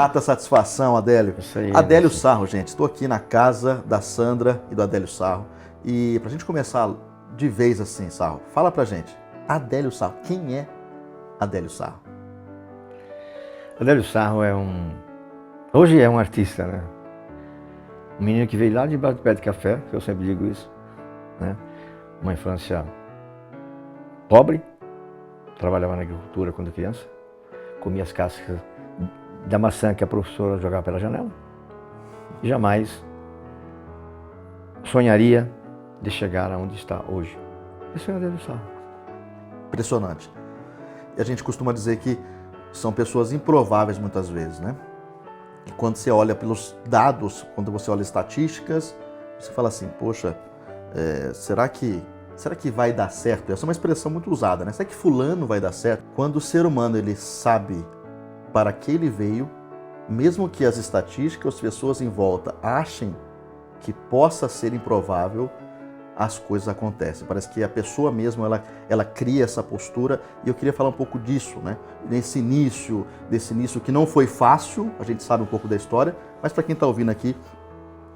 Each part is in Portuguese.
grata satisfação, Adélio. Isso aí. Adélio Sarro, gente. Estou aqui na casa da Sandra e do Adélio Sarro. E pra gente começar de vez assim, Sarro, fala pra gente. Adélio Sarro, quem é Adélio Sarro? Adélio Sarro hoje é um artista, né? Um menino que veio lá de baixo do pé de café, que eu sempre digo isso, né? Uma infância pobre, trabalhava na agricultura quando criança, comia as cascas da maçã que a professora jogava pela janela e jamais sonharia de chegar aonde está hoje. Esse é o Adélio Sarro. Impressionante. E a gente costuma dizer que são pessoas improváveis muitas vezes, né? E quando você olha pelos dados, quando você olha estatísticas, você fala assim, poxa, será que vai dar certo? Essa é uma expressão muito usada, né? Será que fulano vai dar certo? Quando o ser humano ele sabe para que ele veio, mesmo que as estatísticas, as pessoas em volta achem que possa ser improvável, as coisas acontecem. Parece que a pessoa mesmo, ela cria essa postura, e eu queria falar um pouco disso, né? Desse início que não foi fácil, a gente sabe um pouco da história, mas para quem está ouvindo aqui,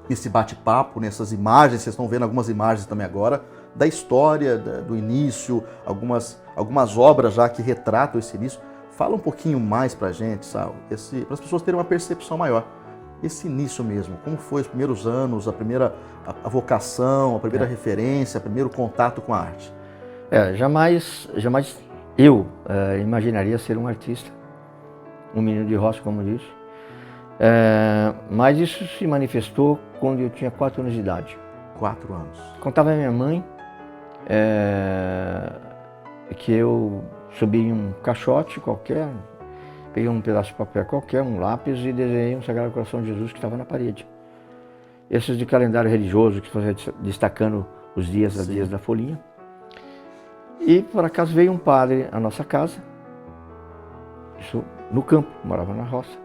esse bate-papo, nessas imagens, vocês estão vendo algumas imagens também agora, da história, do início, algumas obras já que retratam esse início. Fala um pouquinho mais pra gente, Sal, para as pessoas terem uma percepção maior. Esse início mesmo, como foi os primeiros anos, a vocação, a primeira referência, o primeiro contato com a arte? Jamais eu imaginaria ser um artista, um menino de roça, como disse. Mas isso se manifestou quando eu tinha 4 anos de idade. 4 anos. Contava a minha mãe que eu subi em um caixote qualquer, peguei um pedaço de papel qualquer, um lápis e desenhei um Sagrado Coração de Jesus que estava na parede. Esses de calendário religioso que fazia destacando os dias, as dias da folhinha. E por acaso veio um padre à nossa casa, isso no campo, morava na roça.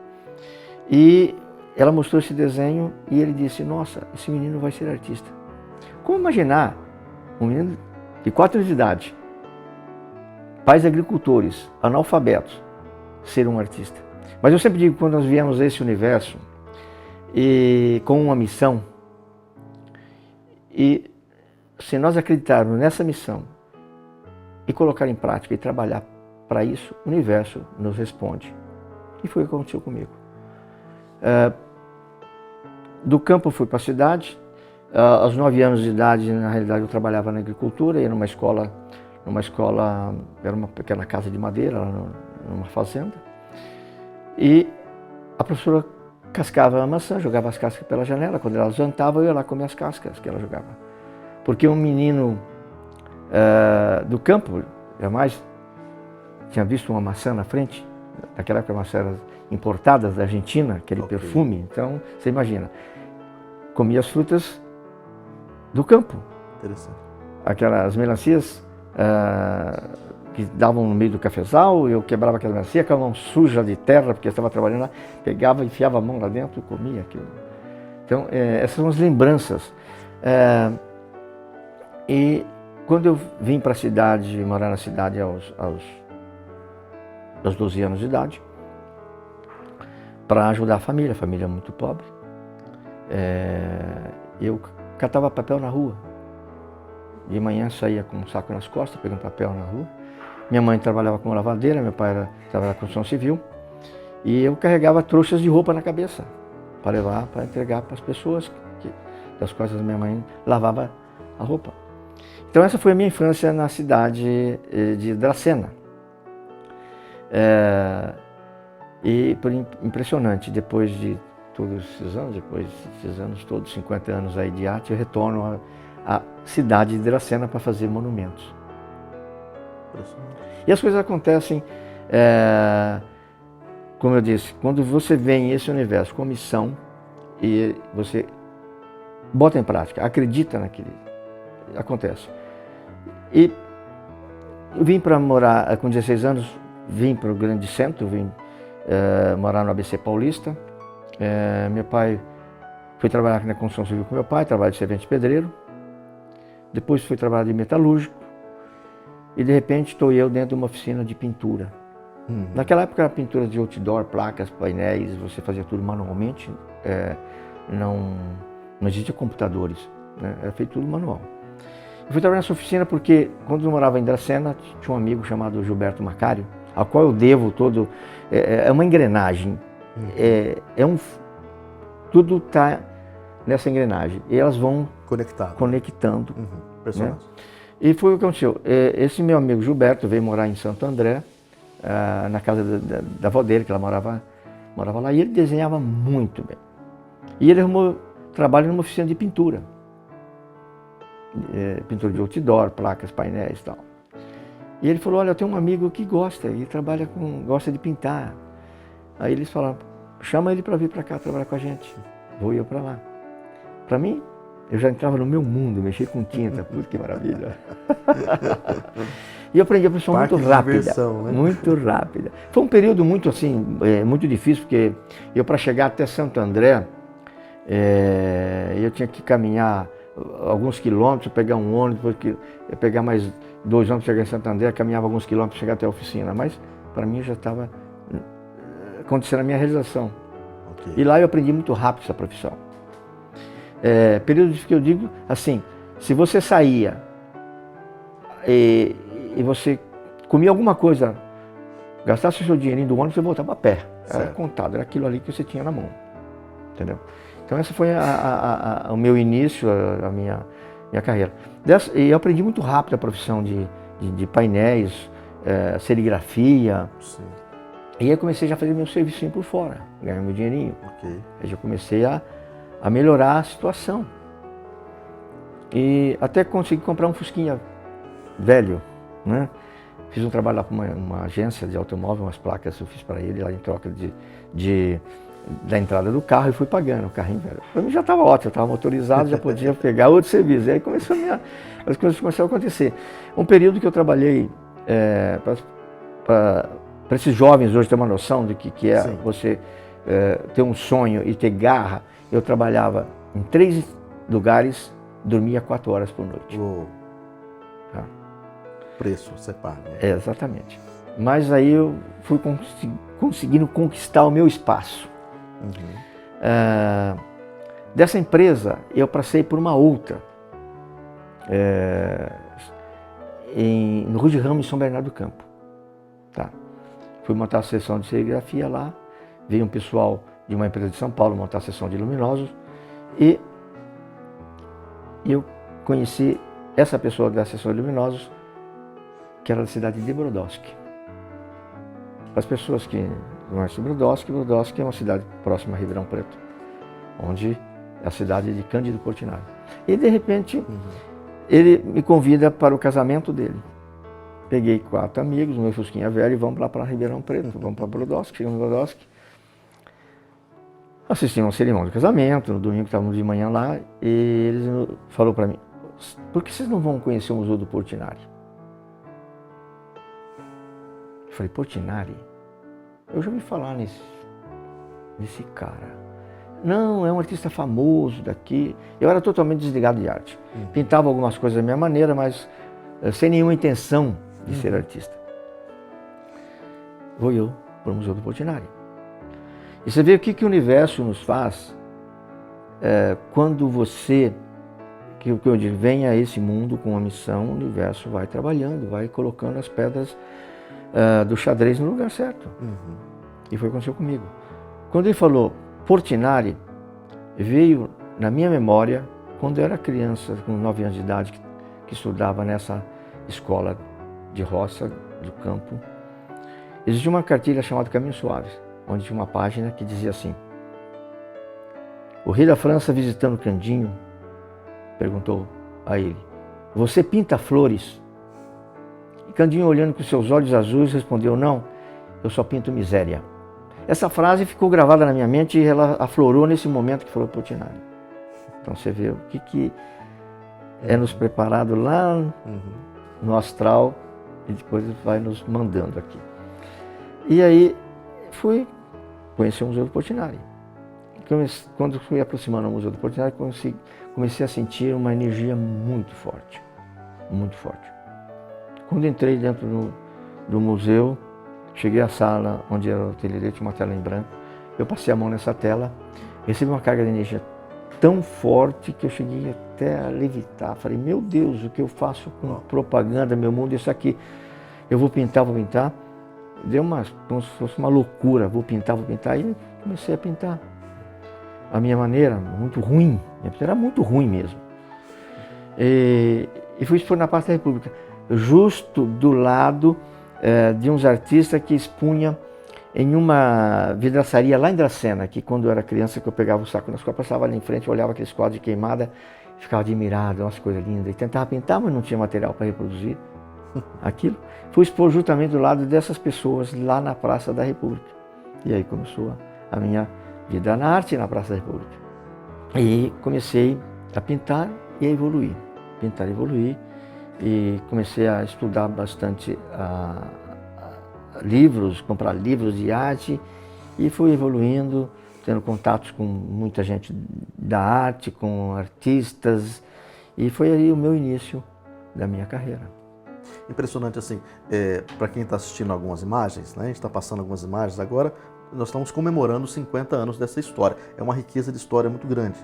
E ela mostrou esse desenho e ele disse, nossa, esse menino vai ser artista. Como imaginar um menino de 4 anos de idade, pais agricultores, analfabetos, ser um artista? Mas eu sempre digo, quando nós viemos a esse universo e com uma missão, e se nós acreditarmos nessa missão e colocar em prática e trabalhar para isso, o universo nos responde. E foi o que aconteceu comigo. Do campo eu fui para a cidade. Aos 9 anos de idade, na realidade, eu trabalhava na agricultura, ia numa escola, era uma pequena casa de madeira, lá numa fazenda. E a professora cascava a maçã, jogava as cascas pela janela. Quando ela jantava, eu ia lá comer as cascas que ela jogava. Porque um menino do campo jamais tinha visto uma maçã na frente. Naquela época, maçãs eram importadas da Argentina, aquele perfume. Então, você imagina, comia as frutas do campo. Interessante. Aquelas melancias que davam no meio do cafezal, eu quebrava aquela melancia, ficavam suja de terra, porque eu estava trabalhando lá, pegava, enfiava a mão lá dentro e comia aquilo. Então, essas são as lembranças. E quando eu vim para a cidade, morar na cidade aos 12 anos de idade, para ajudar a família muito pobre, eu catava papel na rua. De manhã saía com um saco nas costas, pegando papel na rua. Minha mãe trabalhava como lavadeira, meu pai trabalhava na construção civil. E eu carregava trouxas de roupa na cabeça, para levar, para entregar para as pessoas, das quais a minha mãe lavava a roupa. Então essa foi a minha infância na cidade de Dracena. E impressionante, depois de todos esses anos todos, 50 anos aí de arte, eu retorno à cidade de Dracena para fazer monumentos. E as coisas acontecem, como eu disse, quando você vem esse universo com missão e você bota em prática, acredita naquilo, acontece. E eu vim para morar, com 16 anos, vim para o grande centro, vim morar no ABC Paulista. Meu pai foi trabalhar na construção civil com meu pai, trabalho de servente pedreiro. Depois fui trabalhar de metalúrgico. E de repente estou eu dentro de uma oficina de pintura. Naquela época era pintura de outdoor, placas, painéis, você fazia tudo manualmente, não existia computadores, né? Era feito tudo manual. Eu fui trabalhar nessa oficina porque quando eu morava em Dracena, tinha um amigo chamado Gilberto Macário, ao qual eu devo todo, é uma engrenagem, tudo está nessa engrenagem e elas vão conectando. Impressionante. Né? E foi o que aconteceu. Esse meu amigo Gilberto veio morar em Santo André, na casa da avó dele, que ela morava lá, e ele desenhava muito bem. E ele arrumou trabalho numa oficina de pintura. Pintura de outdoor, placas, painéis e tal. E ele falou, olha, eu tenho um amigo que gosta de pintar. Aí eles falaram, chama ele para vir para cá trabalhar com a gente. Vou eu para lá. Para mim, eu já entrava no meu mundo, mexia com tinta, puta que maravilha. E eu aprendi a profissão muito rápida, diversão, né? Muito rápida. Foi um período muito assim, muito difícil, porque eu para chegar até Santo André, eu tinha que caminhar alguns quilômetros, pegar um ônibus, pegar mais 2 ônibus para chegar em Santo André, caminhava alguns quilômetros para chegar até a oficina, mas para mim já estava acontecendo a minha realização. Okay. E lá eu aprendi muito rápido essa profissão. Períodos que eu digo assim, se você saía e você comia alguma coisa, gastasse o seu dinheirinho do ônibus, você voltava a pé. Era contado, era aquilo ali que você tinha na mão. Entendeu? Então essa foi o meu início, a minha carreira. E eu aprendi muito rápido a profissão de painéis, serigrafia. Sim. E aí eu comecei já a fazer meu servicinho por fora, ganhar meu dinheirinho. Okay. Aí já comecei a melhorar a situação. E até consegui comprar um Fusquinha velho, né? Fiz um trabalho lá para uma agência de automóvel, umas placas eu fiz para ele lá em troca da entrada do carro e fui pagando o carrinho velho. Para mim já estava ótimo, eu estava motorizado, já podia pegar outro serviço. E aí as coisas começaram a acontecer. Um período que eu trabalhei para esses jovens hoje ter uma noção do que é você ter um sonho e ter garra. Eu trabalhava em 3 lugares, dormia 4 horas por noite. Tá? Preço, você paga. Exatamente. Mas aí eu fui conseguindo conquistar o meu espaço. Dessa empresa, eu passei por uma outra, no Rui de Ramos, em São Bernardo do Campo. Tá? Fui montar a sessão de serigrafia lá, veio um pessoal de uma empresa de São Paulo montar a sessão de luminosos e eu conheci essa pessoa da sessão de luminosos, que era da cidade de Brodowski. As pessoas que não conhecem Brodowski é uma cidade próxima a Ribeirão Preto, onde é a cidade de Cândido Portinari. E de repente ele me convida para o casamento dele. Peguei 4 amigos, o meu Fusquinha velho, e vamos lá para Ribeirão Preto, vamos para Brodowski, chegamos em Brodowski. Assistimos uma cerimônia de casamento, no domingo estávamos de manhã lá, e eles falaram para mim, por que vocês não vão conhecer o Museu do Portinari? Eu falei, Portinari? Eu já ouvi falar nesse cara. Não, é um artista famoso daqui. Eu era totalmente desligado de arte. Pintava algumas coisas da minha maneira, mas sem nenhuma intenção de ser artista. Vou eu para o Museu do Portinari. E você vê o que o universo nos faz quando você, que eu digo, vem a esse mundo com uma missão, o universo vai trabalhando, vai colocando as pedras do xadrez no lugar certo. E foi o que aconteceu comigo. Quando ele falou Portinari, veio na minha memória, quando eu era criança, com 9 anos de idade, que estudava nessa escola de roça, do campo, existia uma cartilha chamada Caminhos Suaves, onde tinha uma página que dizia assim: o rei da França, visitando Candinho, perguntou a ele, você pinta flores? E Candinho, olhando com seus olhos azuis, respondeu, não, eu só pinto miséria. Essa frase ficou gravada na minha mente e ela aflorou nesse momento que falou Portinari. Então você vê o que é nos preparado lá no astral e depois vai nos mandando aqui. E aí fui conhecer o Museu do Portinari. Quando fui aproximando do Museu do Portinari, comecei a sentir uma energia muito forte, muito forte. Quando entrei dentro do museu, cheguei à sala onde era o ateliê, tinha uma tela em branco, eu passei a mão nessa tela, recebi uma carga de energia tão forte que eu cheguei até a levitar. Falei, meu Deus, o que eu faço com propaganda, meu mundo, isso aqui, eu vou pintar, Deu como se fosse uma loucura, vou pintar, e comecei a pintar. A minha maneira, muito ruim, minha pintura era muito ruim mesmo. E fui expor na Praça da República, justo do lado de uns artistas que expunham em uma vidraçaria lá em Dracena, que quando eu era criança, que eu pegava o saco nas costas, passava ali em frente, olhava aqueles quadros de queimada, ficava admirado, umas coisas lindas, e tentava pintar, mas não tinha material para reproduzir aquilo. Fui expor justamente do lado dessas pessoas, lá na Praça da República. E aí começou a minha vida na arte na Praça da República. E comecei a pintar e a evoluir. Pintar e evoluir. E comecei a estudar bastante livros, comprar livros de arte. E fui evoluindo, tendo contatos com muita gente da arte, com artistas. E foi aí o meu início da minha carreira. Impressionante assim, para quem está assistindo algumas imagens, né, a gente está passando algumas imagens agora, nós estamos comemorando 50 anos dessa história. É uma riqueza de história muito grande.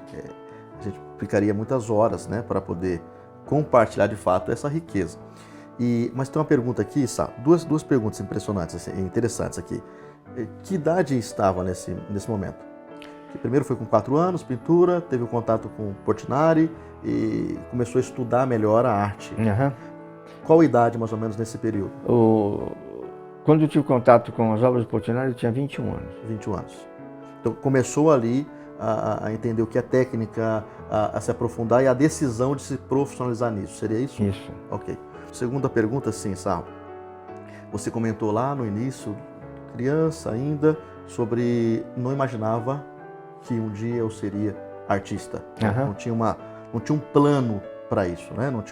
A gente ficaria muitas horas, né, para poder compartilhar de fato essa riqueza. Mas tem uma pergunta aqui, Sá, duas perguntas impressionantes, assim, interessantes aqui. Que idade estava nesse momento? Que primeiro foi com 4 anos, pintura, teve o contato com Portinari e começou a estudar melhor a arte. Uhum. Qual idade, mais ou menos, nesse período? Quando eu tive contato com as obras do Portinari, eu tinha 21 anos. 21 anos. Então, começou ali a entender o que é técnica, a se aprofundar e a decisão de se profissionalizar nisso. Seria isso? Isso. Ok. Segunda pergunta, sim, Sarro. Você comentou lá no início, criança ainda, sobre não imaginava que um dia eu seria artista. Uhum. Não tinha um plano para isso, né? Não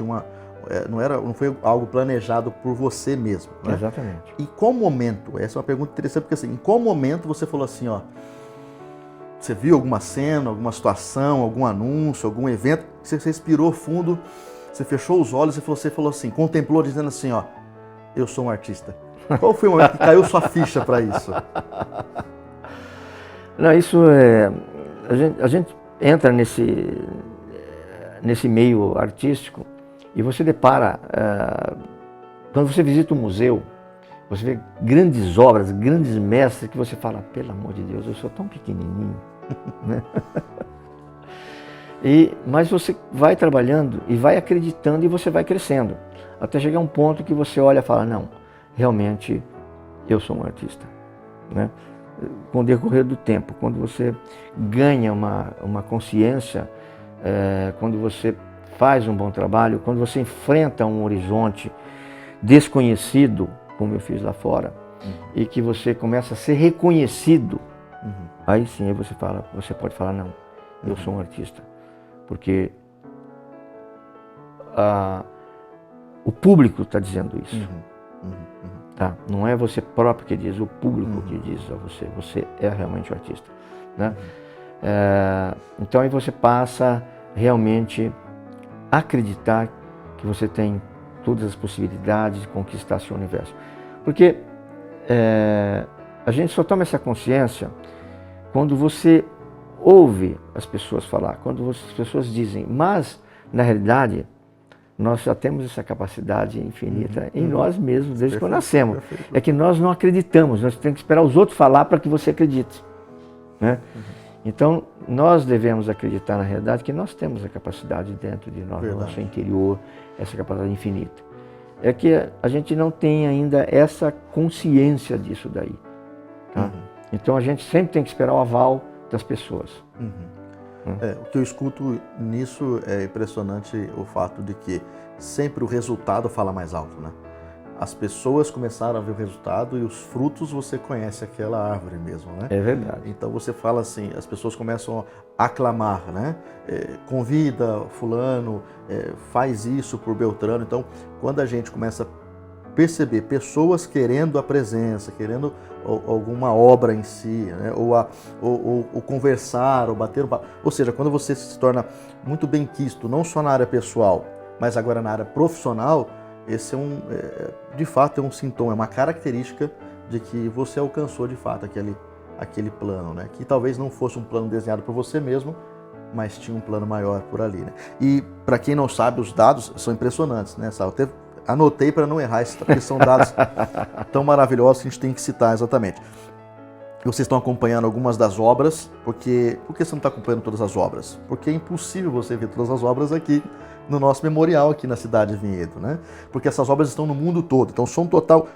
foi algo planejado por você mesmo, né? Exatamente. Em qual momento, essa é uma pergunta interessante, porque assim, em qual momento você falou assim, ó, você viu alguma cena, alguma situação, algum anúncio, algum evento, você respirou fundo, você fechou os olhos e você falou assim, contemplou dizendo assim, ó, eu sou um artista. Qual foi o momento que caiu sua ficha para isso? Não, isso é... A gente entra nesse meio artístico e você depara, quando você visita um museu, você vê grandes obras, grandes mestres que você fala, pelo amor de Deus, eu sou tão pequenininho. Né? Mas você vai trabalhando e vai acreditando e você vai crescendo. Até chegar um ponto que você olha e fala, não, realmente eu sou um artista. Né? Com o decorrer do tempo, quando você ganha uma consciência, quando você faz um bom trabalho, quando você enfrenta um horizonte desconhecido, como eu fiz lá fora, e que você começa a ser reconhecido, aí sim você pode falar, não, eu sou um artista. Porque o público está dizendo isso. Tá? Não é você próprio que diz, o público que diz a você, você é realmente um artista. Né? Então aí você passa realmente a acreditar que você tem todas as possibilidades de conquistar seu universo. Porque a gente só toma essa consciência quando você ouve as pessoas falar, quando as pessoas dizem, mas na realidade nós já temos essa capacidade infinita em nós mesmos desde que nascemos. É que nós não acreditamos, nós temos que esperar os outros falar para que você acredite. Né? Então nós devemos acreditar na realidade que nós temos a capacidade dentro de nós, no nosso interior, essa capacidade infinita. É que a gente não tem ainda essa consciência disso daí. Tá? Então a gente sempre tem que esperar o aval das pessoas. O que eu escuto nisso é impressionante o fato de que sempre o resultado fala mais alto, né? As pessoas começaram a ver o resultado e os frutos você conhece aquela árvore mesmo, né? É verdade. Então você fala assim, as pessoas começam a aclamar, né? Convida fulano, faz isso por Beltrano. Então, quando a gente começa a perceber pessoas querendo a presença, querendo alguma obra em si, né? ou conversar, ou bater um papo. Ou seja, quando você se torna muito bem quisto, não só na área pessoal, mas agora na área profissional, esse de fato é um sintoma, é uma característica de que você alcançou de fato aquele plano, né? Que talvez não fosse um plano desenhado por você mesmo, mas tinha um plano maior por ali, né? E para quem não sabe, os dados são impressionantes, né, Sal? Anotei para não errar, porque são dados tão maravilhosos que a gente tem que citar exatamente. Vocês estão acompanhando algumas das obras, por que você não está acompanhando todas as obras? Porque é impossível você ver todas as obras aqui no nosso memorial, aqui na cidade de Vinhedo, né? Porque essas obras estão no mundo todo, então são um total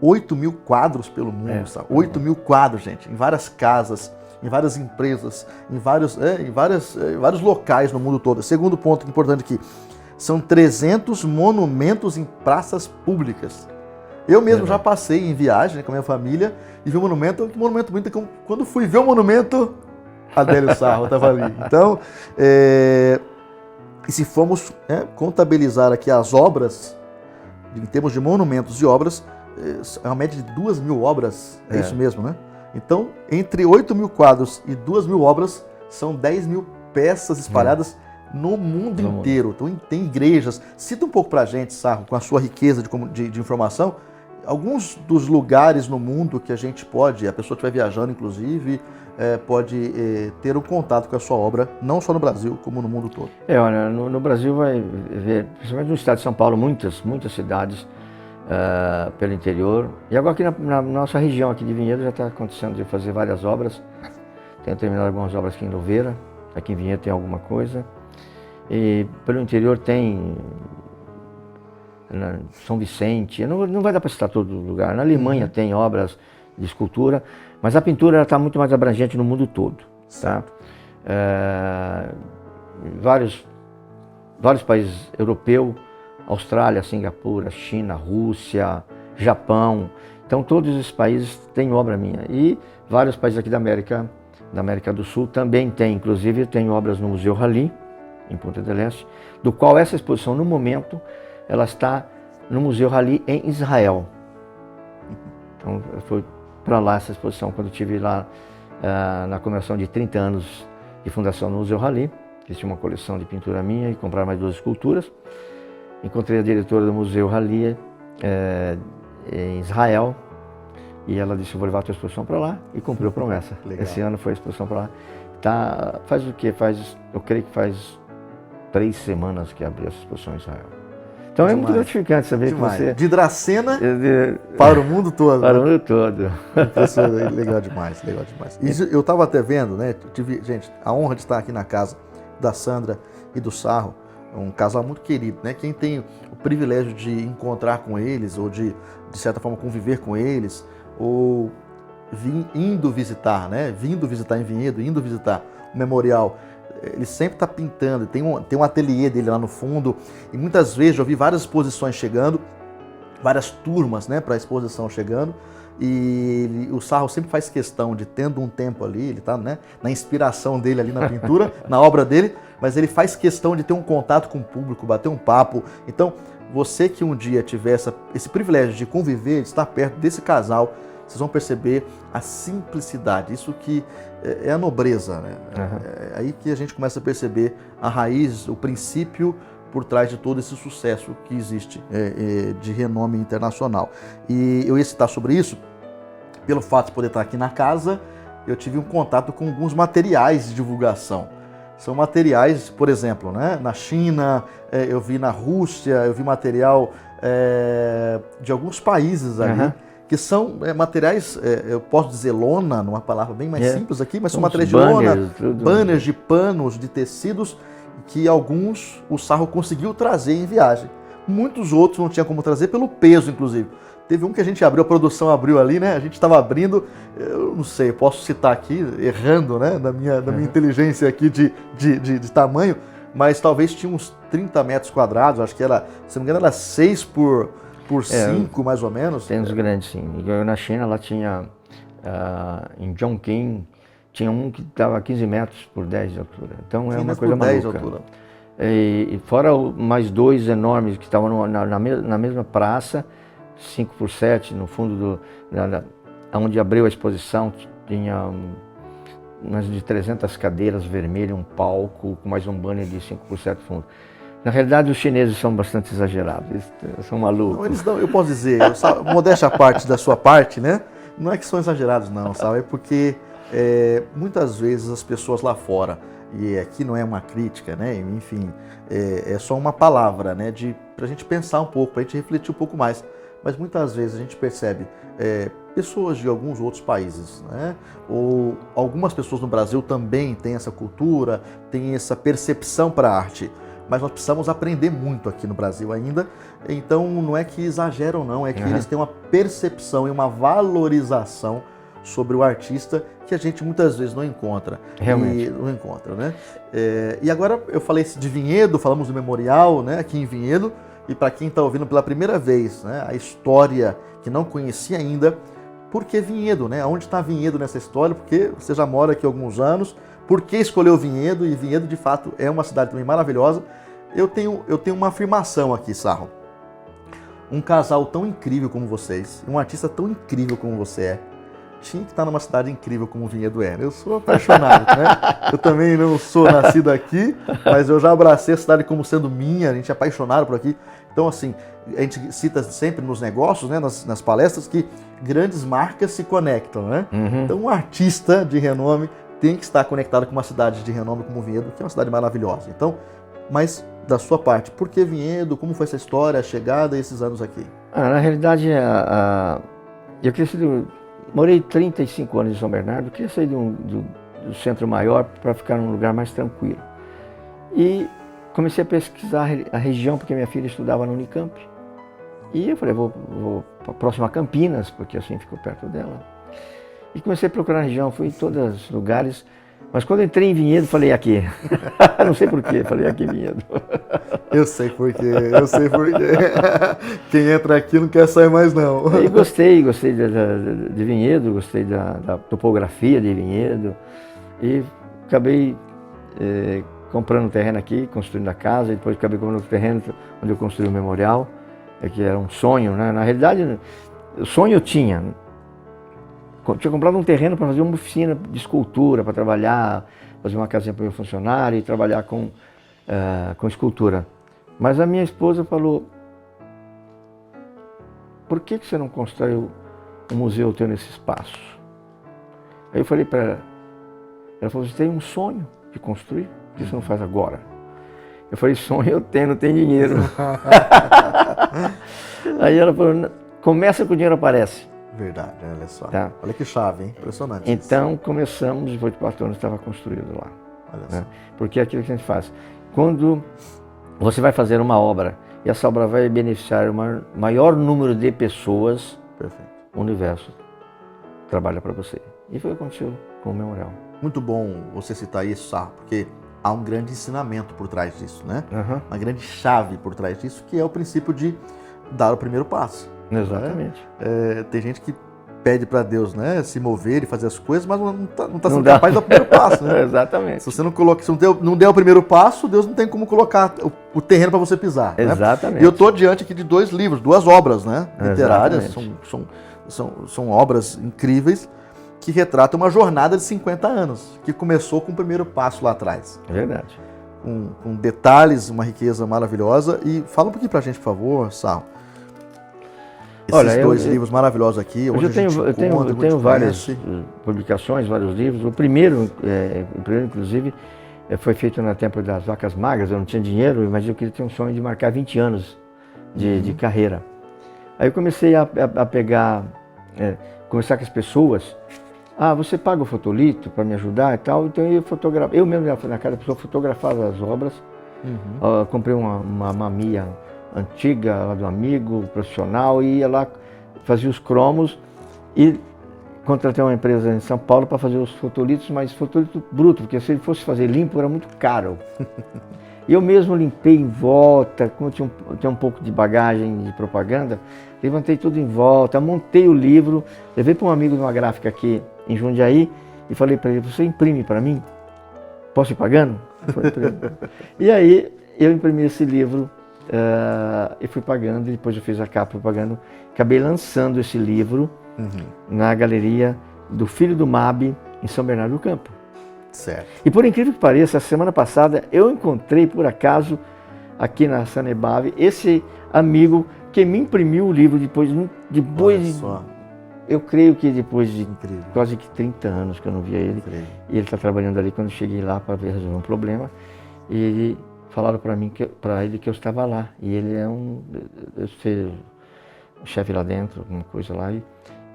8.000 quadros pelo mundo, sabe? 8.000 quadros, gente, em várias casas, em várias empresas, em vários locais no mundo todo. Segundo ponto importante aqui, são 300 monumentos em praças públicas. Eu mesmo já passei em viagem, né, com a minha família e vi um monumento, que monumento bonito. Quando fui ver o monumento, Adélio Sarro estava ali. Então, e se formos contabilizar aqui as obras, em termos de monumentos e obras, é uma média de 2.000 obras, é isso mesmo, né? Então, entre 8.000 quadros e 2.000 obras, são 10.000 peças espalhadas no mundo inteiro. Então, tem igrejas. Cita um pouco pra gente, Sarro, com a sua riqueza de informação, alguns dos lugares no mundo que a gente pode, a pessoa que estiver viajando, inclusive, pode ter um contato com a sua obra, não só no Brasil, como no mundo todo. Olha, no Brasil vai ver, principalmente no estado de São Paulo, muitas cidades pelo interior. E agora aqui na nossa região aqui de Vinhedo já está acontecendo de fazer várias obras. Tenho terminado algumas obras aqui em Louveira, aqui em Vinhedo tem alguma coisa. E pelo interior tem São Vicente, não vai dar para citar todo lugar. Na Alemanha tem obras de escultura, mas a pintura está muito mais abrangente no mundo todo. Tá? Vários países europeus, Austrália, Singapura, China, Rússia, Japão. Então todos esses países têm obra minha. E vários países aqui da América do Sul também tem. Inclusive tem obras no Museu Rally, em Punta del Este, do qual essa exposição, no momento, ela está no Museu Rally em Israel. Então foi para lá essa exposição, quando eu estive lá na comemoração de 30 anos de fundação no Museu Rally. Fiz uma coleção de pintura minha e comprar mais 2 esculturas. Encontrei a diretora do Museu Rally em Israel e ela disse: eu vou levar a tua exposição para lá, e cumpriu a promessa. Esse ano foi a exposição para lá. Tá, faz o quê? Eu creio que faz 3 semanas que abriu essa exposição em Israel. Então é muito gratificante saber que você... De Dracena para o mundo todo. Para o mundo todo. Legal demais, legal demais. E eu estava até vendo, né? Tive, gente, a honra de estar aqui na casa da Sandra e do Sarro, um casal muito querido, né? Quem tem o privilégio de encontrar com eles, ou de certa forma conviver com eles, ou indo visitar, né? Vindo visitar em Vinhedo, indo visitar o memorial, ele sempre está pintando, tem um ateliê dele lá no fundo, e muitas vezes eu vi várias exposições chegando, várias turmas, né, para a exposição chegando, e o Sarro sempre faz questão de, tendo um tempo ali, ele está, né, na inspiração dele ali na pintura, na obra dele, mas ele faz questão de ter um contato com o público, bater um papo. Então, você que um dia tiver esse privilégio de conviver, de estar perto desse casal, vocês vão perceber a simplicidade, isso que é a nobreza, né? É aí que a gente começa a perceber a raiz, o princípio por trás de todo esse sucesso que existe de renome internacional. E eu ia citar sobre isso, pelo fato de poder estar aqui na casa, eu tive um contato com alguns materiais de divulgação. São materiais, por exemplo, né? Na China, eu vi na Rússia, eu vi material de alguns países ali, que são materiais, eu posso dizer lona, numa palavra bem mais simples aqui, mas são materiais de lona, banners de panos, de tecidos, que alguns o Sarro conseguiu trazer em viagem. Muitos outros não tinha como trazer pelo peso, inclusive. Teve um que a gente abriu, a produção abriu ali, né? A gente estava abrindo, eu não sei, eu posso citar aqui, errando, né? Da minha inteligência aqui de tamanho, mas talvez tinha uns 30 metros quadrados, acho que era, se não me engano, era 6 por 5, mais ou menos. Tem uns grandes, sim. Na China, lá tinha, em Chongqing, tinha um que dava 15 metros por 10 de altura. Então é uma coisa maluca. E fora mais 2 enormes que estavam na mesma praça, 5 por 7, no fundo onde abriu a exposição, tinha mais de 300 cadeiras vermelhas, um palco, com mais um banner de 5 por 7 fundo. Na realidade, os chineses são bastante exagerados, eles são malucos. Não, eles não, eu posso dizer, modéstia à parte da sua parte, né? Não é que são exagerados não, sabe? É porque muitas vezes as pessoas lá fora, e aqui não é uma crítica, né? Enfim, é só uma palavra, né? Pra gente pensar um pouco, pra gente refletir um pouco mais. Mas muitas vezes a gente percebe pessoas de alguns outros países, né? Ou algumas pessoas no Brasil também têm essa cultura, têm essa percepção para a arte. Mas nós precisamos aprender muito aqui no Brasil ainda. Então não é que exageram não, é que eles têm uma percepção e uma valorização sobre o artista que a gente muitas vezes não encontra. Realmente. Não encontra, né? E agora eu falei de Vinhedo, falamos do memorial, né? Aqui em Vinhedo. E para quem está ouvindo pela primeira vez, né? A história que não conhecia ainda, por que Vinhedo, né? Onde está Vinhedo nessa história? Porque você já mora aqui há alguns anos. Por que escolheu Vinhedo? E Vinhedo, de fato, é uma cidade também maravilhosa. Eu tenho uma afirmação aqui, Sarro. Um casal tão incrível como vocês, um artista tão incrível como você é, tinha que estar numa cidade incrível como Vinhedo é. Eu sou apaixonado, né? Eu também não sou nascido aqui, mas eu já abracei a cidade como sendo minha, a gente é apaixonado por aqui. Então, assim, a gente cita sempre nos negócios, né, nas palestras, que grandes marcas se conectam, né? Então, um artista de renome tem que estar conectado com uma cidade de renome como Vinhedo, que é uma cidade maravilhosa. Então, mas da sua parte, por que Vinhedo? Como foi essa história, a chegada e esses anos aqui? Na realidade, eu morei 35 anos em São Bernardo, queria sair do centro maior para ficar num lugar mais tranquilo. E comecei a pesquisar a região, porque minha filha estudava no Unicamp. E eu falei, vou próximo a Campinas, porque assim ficou perto dela. E comecei a procurar a região, fui em todos os lugares. Mas quando entrei em Vinhedo, falei aqui. Não sei porquê, falei aqui em Vinhedo. Eu sei porquê. Quem entra aqui não quer sair mais não. E gostei de Vinhedo, gostei da topografia de Vinhedo. E acabei comprando um terreno aqui, construindo a casa, e depois acabei comprando outro terreno onde eu construí o memorial, que era um sonho, né? Na realidade, o sonho eu tinha. Tinha comprado um terreno para fazer uma oficina de escultura, para trabalhar, fazer uma casinha para o meu funcionário e trabalhar com escultura. Mas a minha esposa falou, por que você não constrói um museu teu nesse espaço? Aí eu falei para ela falou, você tem um sonho de construir? Por que você não faz agora? Eu falei, sonho eu tenho, não tenho dinheiro. Aí ela falou, começa que o dinheiro aparece. Verdade, olha só. Tá. Olha que chave, hein? Impressionante. Então começamos, depois de 4 anos estava construído lá. Olha Né? só. Porque é aquilo que a gente faz. Quando você vai fazer uma obra e essa obra vai beneficiar o maior número de pessoas, Perfeito. o universo trabalha para você. E foi o que aconteceu com o memorial. Muito bom você citar isso, Sarro, porque há um grande ensinamento por trás disso, né? Uma grande chave por trás disso, que é o princípio de dar o primeiro passo. Exatamente. Tem gente que pede para Deus, né, se mover e fazer as coisas, mas não tá sendo capaz de dar o primeiro passo, né? Exatamente. Se você não der o primeiro passo, Deus não tem como colocar o terreno para você pisar. Exatamente. Né? E eu estou diante aqui de 2 livros, 2 obras, né, literárias, são obras incríveis que retratam uma jornada de 50 anos, que começou com o primeiro passo lá atrás. É verdade. Com detalhes, uma riqueza maravilhosa. E fala um pouquinho para a gente, por favor, Sarro. Esses 2 livros maravilhosos aqui. Eu tenho várias publicações, vários livros. O primeiro inclusive, foi feito no tempo das vacas magras. Eu não tinha dinheiro, mas eu queria ter um sonho de marcar 20 anos de carreira. Aí eu comecei a conversar com as pessoas. Você paga o fotolito para me ajudar e tal. Então eu mesmo na casa da pessoa fotografava as obras. Comprei uma Mamiya antiga lá do amigo, profissional, e ia lá, fazia os cromos e contratei uma empresa em São Paulo para fazer os fotolitos, mas fotolito bruto, porque se ele fosse fazer limpo era muito caro. Eu mesmo limpei em volta, como eu tinha um pouco de bagagem de propaganda, levantei tudo em volta, montei o livro, levei para um amigo de uma gráfica aqui em Jundiaí e falei para ele, você imprime para mim? Posso ir pagando? E aí eu imprimi esse livro e fui pagando, e depois eu fiz a capa pagando. Acabei lançando esse livro na galeria do Filho do MAB, em São Bernardo do Campo. Certo. E por incrível que pareça, a semana passada eu encontrei, por acaso, aqui na Sanebave, esse amigo que me imprimiu o livro depois eu creio que depois de Incrível. quase que 30 anos que eu não via ele, Incrível. e ele está trabalhando ali. Quando eu cheguei lá para ver resolver um problema, e falaram para mim, para ele que eu estava lá, e ele é um chefe lá dentro, alguma coisa lá, e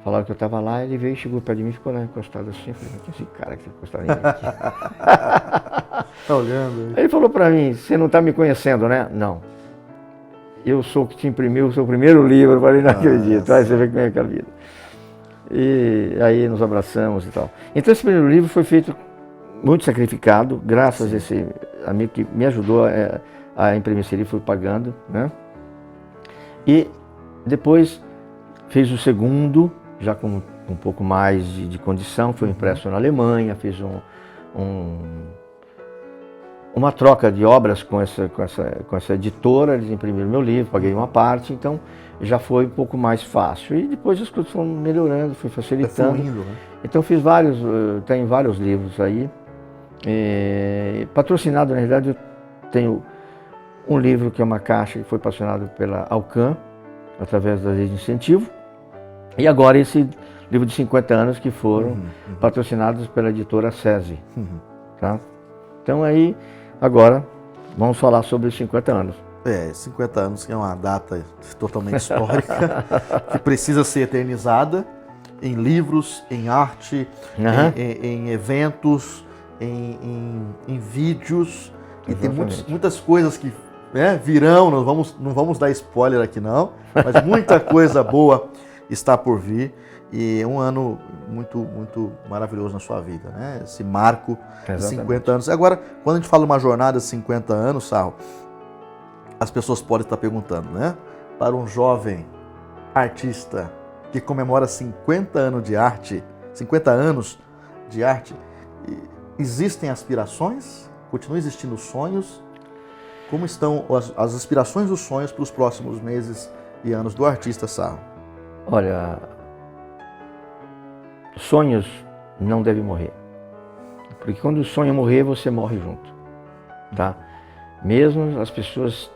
falaram que eu estava lá, ele veio, chegou perto de mim, ficou lá encostado assim, eu falei, quem é esse cara que está encostado em mim aqui? Tá olhando aí. Ele falou para mim, você não está me conhecendo, né? Não. Eu sou o que te imprimiu o seu primeiro livro. Eu falei, não acredito, aí você vê como é que é a vida. E aí nos abraçamos e tal. Então esse primeiro livro foi feito muito sacrificado, graças a esse amigo que me ajudou a imprimir esse livro, fui pagando, né? E depois fez o segundo, já com um pouco mais de condição, foi impresso na Alemanha, fiz uma troca de obras com essa editora, eles imprimiram meu livro, paguei uma parte, então já foi um pouco mais fácil. E depois as coisas foram melhorando, fui facilitando. Fluindo, né? Então fiz tenho vários livros aí. Patrocinado, na realidade, eu tenho um livro que é uma caixa que foi patrocinado pela Alcan, através da lei de incentivo. E agora esse livro de 50 anos que foram patrocinados pela editora SESI. Tá? Então aí, agora, vamos falar sobre os 50 anos. 50 anos que é uma data totalmente histórica, que precisa ser eternizada em livros, em arte, em eventos, em vídeos. E tem muitas coisas que virão, não vamos dar spoiler aqui não, mas muita coisa boa está por vir. E é um ano muito, muito maravilhoso na sua vida, né? Esse marco de 50 anos. Agora, quando a gente fala uma jornada de 50 anos, Sarro, as pessoas podem estar perguntando, né? Para um jovem artista que comemora 50 anos de arte, existem aspirações? Continuam existindo sonhos? Como estão as aspirações dos sonhos para os próximos meses e anos do artista, Sarro? Olha, sonhos não devem morrer. Porque quando o sonho morrer, você morre junto. Tá? Mesmo as pessoas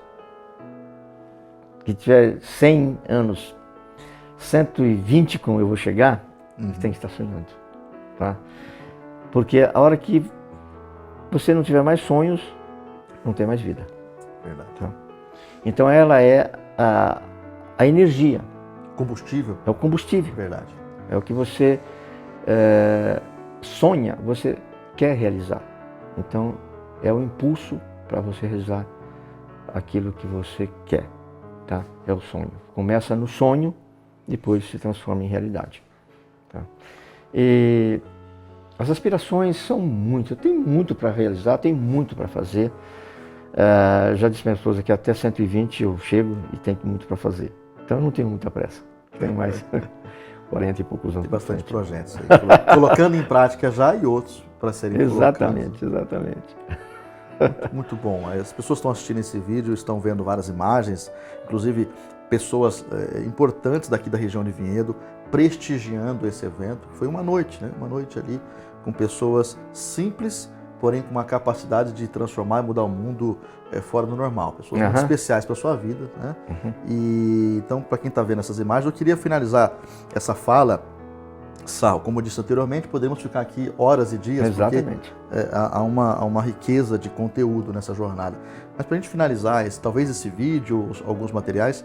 que tiver 100 anos, 120 como eu vou chegar, tem que estar sonhando. Tá? Porque a hora que você não tiver mais sonhos, não tem mais vida. Verdade. Tá? Então ela é a energia. Combustível? É o combustível. Verdade. É o que você sonha, você quer realizar. Então é o impulso para você realizar aquilo que você quer. Tá? É o sonho. Começa no sonho, depois se transforma em realidade. Tá? E as aspirações são muitas. Tem muito para realizar, tem muito para fazer. Já disse minha esposa que até 120 eu chego e tenho muito para fazer. Então eu não tenho muita pressa. Tenho mais 40 e poucos anos. Tem bastante projetos aí, colocando em prática já e outros para serem Exatamente. Muito bom. As pessoas estão assistindo esse vídeo, estão vendo várias imagens, inclusive pessoas importantes daqui da região de Vinhedo prestigiando esse evento. Foi uma noite, né? Uma noite ali com pessoas simples, porém com uma capacidade de transformar e mudar o mundo fora do normal. Pessoas muito especiais para a sua vida, né? E então, para quem está vendo essas imagens, eu queria finalizar essa fala, Sarro, como eu disse anteriormente, podemos ficar aqui horas e dias, exatamente, porque há uma riqueza de conteúdo nessa jornada. Mas para a gente finalizar, talvez esse vídeo, alguns materiais,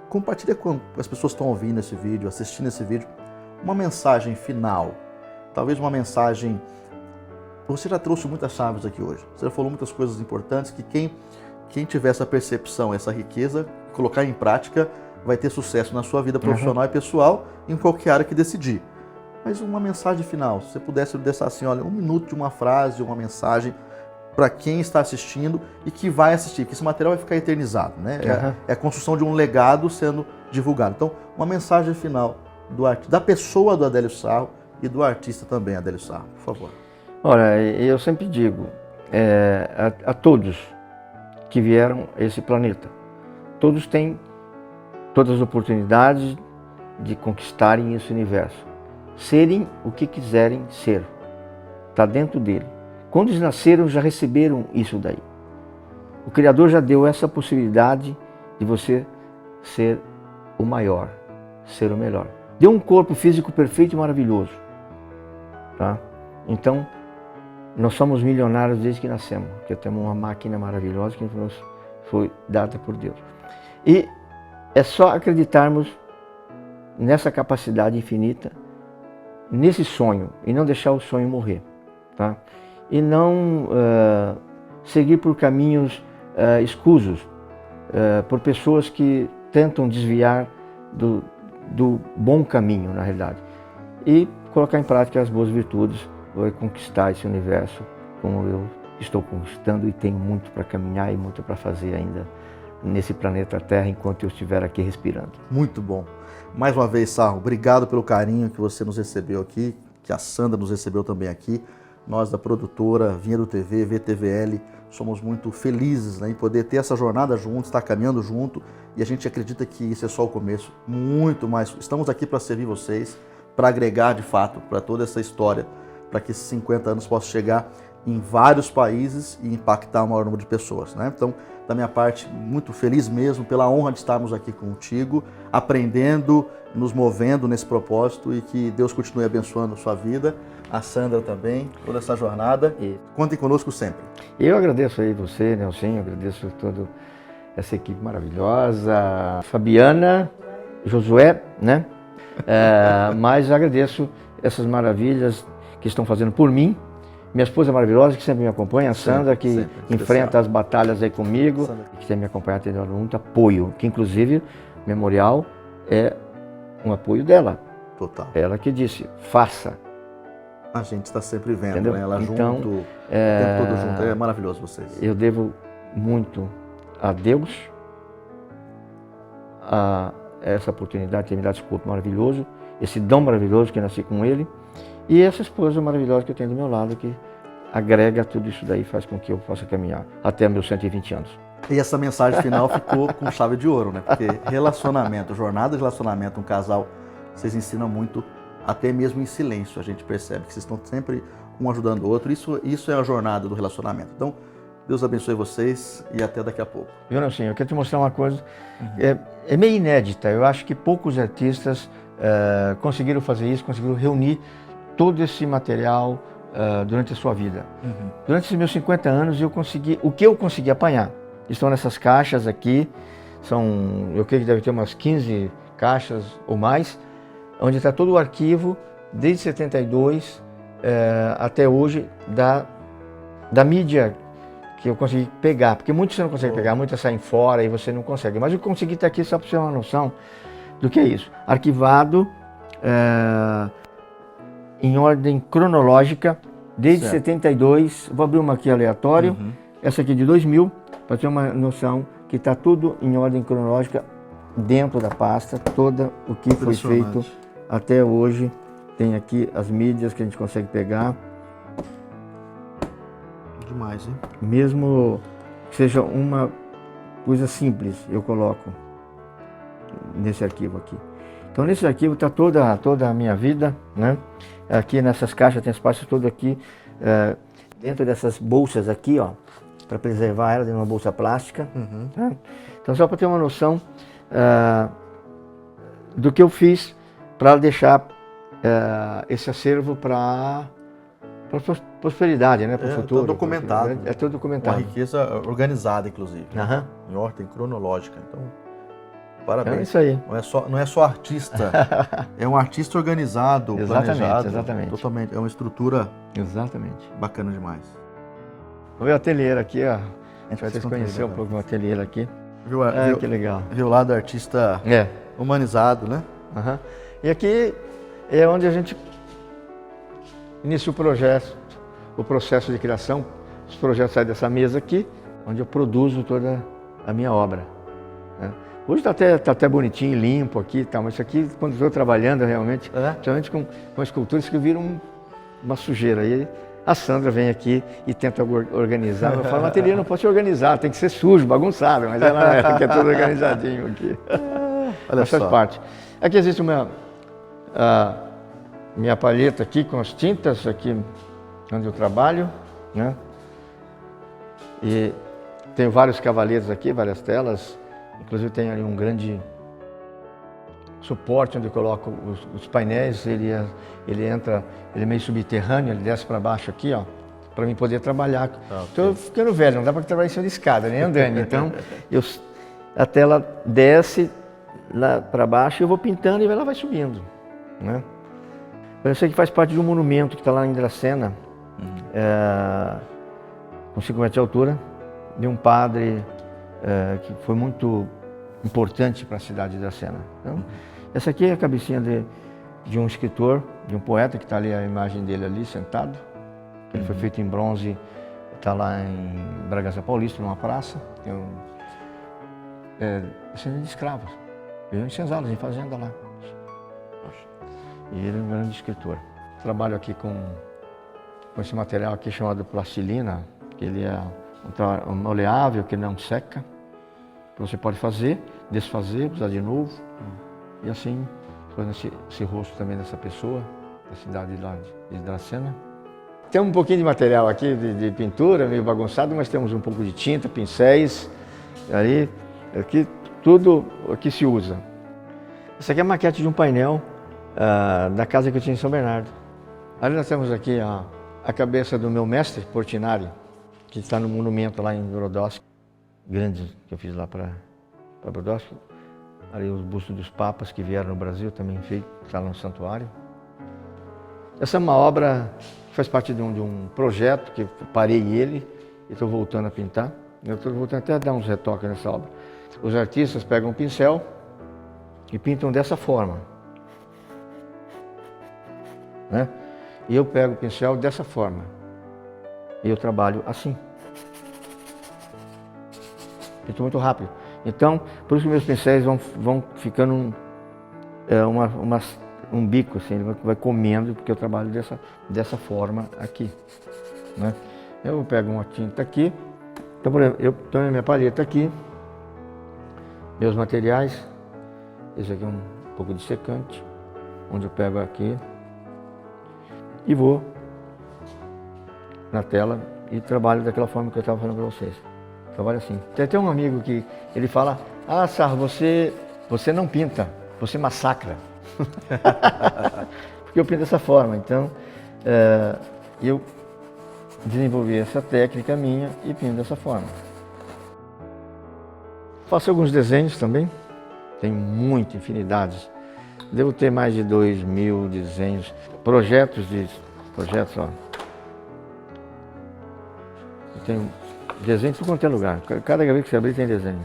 compartilha com as pessoas que estão ouvindo esse vídeo, assistindo esse vídeo, uma mensagem final, talvez uma mensagem. Você já trouxe muitas chaves aqui hoje, você já falou muitas coisas importantes que quem tiver essa percepção, essa riqueza, colocar em prática, vai ter sucesso na sua vida profissional e pessoal, em qualquer área que decidir. Mas uma mensagem final, se você pudesse deixar assim, olha, 1 minuto de uma frase, uma mensagem para quem está assistindo e que vai assistir, porque esse material vai ficar eternizado, né? É a construção de um legado sendo divulgado. Então, uma mensagem final da pessoa do Adélio Sarro e do artista também, Adélio Sarro, por favor. Olha, eu sempre digo a todos que vieram a esse planeta, todos têm todas as oportunidades de conquistarem esse universo, serem o que quiserem ser, está dentro dele. Quando eles nasceram, já receberam isso daí. O Criador já deu essa possibilidade de você ser o maior, ser o melhor. Deu um corpo físico perfeito e maravilhoso. Tá? Então, nós somos milionários desde que nascemos, porque temos uma máquina maravilhosa que nos foi dada por Deus. E é só acreditarmos nessa capacidade infinita, nesse sonho, e não deixar o sonho morrer. Tá? E não seguir por caminhos escusos, por pessoas que tentam desviar do bom caminho, na realidade. E colocar em prática as boas virtudes, vai conquistar esse universo como eu estou conquistando e tenho muito para caminhar e muito para fazer ainda nesse planeta Terra enquanto eu estiver aqui respirando. Muito bom. Mais uma vez, Sarro, obrigado pelo carinho que você nos recebeu aqui, que a Sandra nos recebeu também aqui. Nós da produtora Vinhedo TV, VTVL, somos muito felizes, né, em poder ter essa jornada junto, estar caminhando junto, e a gente acredita que isso é só o começo, muito mais. Estamos aqui para servir vocês, para agregar de fato para toda essa história, para que esses 50 anos possam chegar em vários países e impactar o maior número de pessoas, né? Então, da minha parte, muito feliz mesmo pela honra de estarmos aqui contigo, aprendendo, nos movendo nesse propósito, e que Deus continue abençoando a sua vida, a Sandra também, toda essa jornada. E contem conosco sempre. Eu agradeço aí você, Nelson, agradeço toda essa equipe maravilhosa, Fabiana, Josué, né? Mas agradeço essas maravilhas que estão fazendo por mim. Minha esposa maravilhosa, que sempre me acompanha, a Sandra, que sempre enfrenta as batalhas aí comigo, que tem me acompanhado, tem dado muito apoio, que inclusive o memorial é um apoio dela. Total. Ela que disse, faça. A gente está sempre vendo, entendeu? né? Ela então, junto, o tempo todo junto. É maravilhoso vocês. Eu devo muito a Deus, a essa oportunidade de ter me dado esse corpo maravilhoso, esse dom maravilhoso que eu nasci com ele, e essa esposa maravilhosa que eu tenho do meu lado, que agrega tudo isso daí, faz com que eu possa caminhar até meus 120 anos. E essa mensagem final ficou com chave de ouro, né? Porque relacionamento, jornada de relacionamento, um casal, vocês ensinam muito, até mesmo em silêncio, a gente percebe que vocês estão sempre um ajudando o outro. Isso é a jornada do relacionamento. Então, Deus abençoe vocês e até daqui a pouco. Eu não sei, eu quero te mostrar uma coisa, é meio inédita. Eu acho que poucos artistas conseguiram fazer isso, conseguiram reunir todo esse material durante a sua vida. Durante esses meus 50 anos, o que eu consegui apanhar. Estão nessas caixas aqui, eu creio que deve ter umas 15 caixas ou mais, onde está todo o arquivo, desde 72 até hoje, da mídia que eu consegui pegar, porque muitos você não consegue pegar, muitas saem fora e você não consegue. Mas eu consegui estar aqui só para você ter uma noção do que é isso. Arquivado em ordem cronológica, desde 72, vou abrir uma aqui aleatório, essa aqui de 2000, para ter uma noção que está tudo em ordem cronológica dentro da pasta, todo o que foi feito até hoje. Tem aqui as mídias que a gente consegue pegar. Demais, hein? Mesmo que seja uma coisa simples, eu coloco nesse arquivo aqui. Então nesse arquivo está toda a minha vida, né? Aqui nessas caixas tem espaço todo aqui, dentro dessas bolsas aqui, ó, para preservar ela dentro de uma bolsa plástica. Tá? Então só para ter uma noção do que eu fiz para deixar esse acervo para prosperidade, né, para o futuro. É tudo documentado. É tudo documentado. Uma riqueza organizada, inclusive. Em ordem cronológica. Então, parabéns. É isso aí. Não é só artista, é um artista organizado, planejado. Exatamente. Totalmente. É uma estrutura exatamente bacana demais. O meu ateliê aqui, ó. A gente vai Vocês conheceram um pouco o meu ateliê aqui. Viu, que legal. Viu lá do artista humanizado, né? E aqui é onde a gente inicia o processo de criação. Os projetos saem dessa mesa aqui, onde eu produzo toda a minha obra. Né? Hoje está até bonitinho, limpo aqui, tá, mas isso aqui, quando estou trabalhando realmente, principalmente com esculturas que viram uma sujeira. Aí a Sandra vem aqui e tenta organizar. Eu falo, o ateliê não pode ser organizado, tem que ser sujo, bagunçado, mas ela quer tudo organizadinho aqui. Olha só. Faz parte. Aqui existe minha palheta aqui com as tintas, aqui onde eu trabalho, né? E Tenho vários cavaleiros aqui, várias telas. Inclusive tem ali um grande suporte onde eu coloco os painéis. Ele entra, ele é meio subterrâneo, ele desce para baixo aqui, ó, para mim poder trabalhar. Estou ficando velho, não dá para trabalhar em cima de escada, nem andando. Então, a tela desce lá para baixo e eu vou pintando e ela vai subindo, né? Eu sei que faz parte de um monumento que está lá em Dracena, com 5 metros de altura, de um padre que foi muito importante para a cidade de Dracena. Então, essa aqui é a cabecinha de um escritor, de um poeta, que está ali a imagem dele ali, sentado. Ele foi feito em bronze, está lá em Bragança Paulista, numa praça. Tem descendente de escravos. Viviam em senzalas, em fazenda lá. E ele é um grande escritor. Trabalho aqui com esse material aqui chamado plastilina, que ele é um maleável, que não seca. Que você pode fazer, desfazer, usar de novo. E assim, fazendo esse rosto também dessa pessoa, da cidade lá de Dracena. Tem um pouquinho de material aqui de pintura, meio bagunçado, mas temos um pouco de tinta, pincéis. Ali, aqui, tudo aqui se usa. Essa aqui é a maquete de um painel da casa que eu tinha em São Bernardo. Ali nós temos aqui a cabeça do meu mestre, Portinari, que está no monumento lá em Brodowski, grande que eu fiz lá para Brodowski. Ali os bustos dos papas que vieram no Brasil também feito, está lá no santuário. Essa é uma obra que faz parte de um projeto que eu parei ele e estou voltando a pintar. Eu estou voltando até a dar uns retoques nessa obra. Os artistas pegam um pincel e pintam dessa forma, né? E eu pego o pincel dessa forma e eu trabalho assim. Pinto muito rápido. Então, por isso que meus pincéis vão ficando um bico, assim, ele vai comendo, porque eu trabalho dessa forma aqui, né? Eu pego uma tinta aqui, então, por exemplo, eu tenho a minha paleta aqui, meus materiais, esse aqui é um pouco de secante, onde eu pego aqui e vou na tela e trabalho daquela forma que eu estava falando para vocês. Trabalho assim. Tem até um amigo que ele fala: ah, Sarro, você não pinta, você massacra. Porque eu pinto dessa forma. Então, eu desenvolvi essa técnica minha e pinto dessa forma. Faço alguns desenhos também, tenho muita, infinidades. Devo ter mais de 2.000 desenhos, projetos, ó. Eu tenho desenho em tudo quanto é lugar. Cada vez que você abrir tem desenho.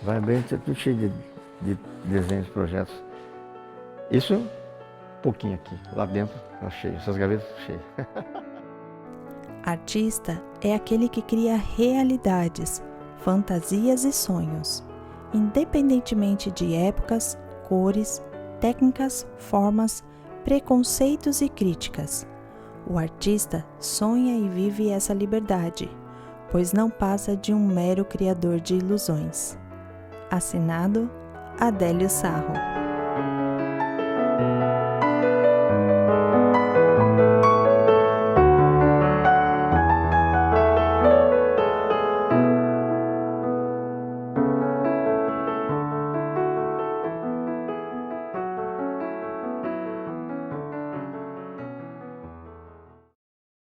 Vai bem, tudo cheio de desenhos, projetos. Isso, um pouquinho aqui. Lá dentro, tá cheio. Essas gavetas cheias. Artista é aquele que cria realidades, fantasias e sonhos, independentemente de épocas, cores, técnicas, formas, preconceitos e críticas. O artista sonha e vive essa liberdade, pois não passa de um mero criador de ilusões. Assinado Adélio Sarro.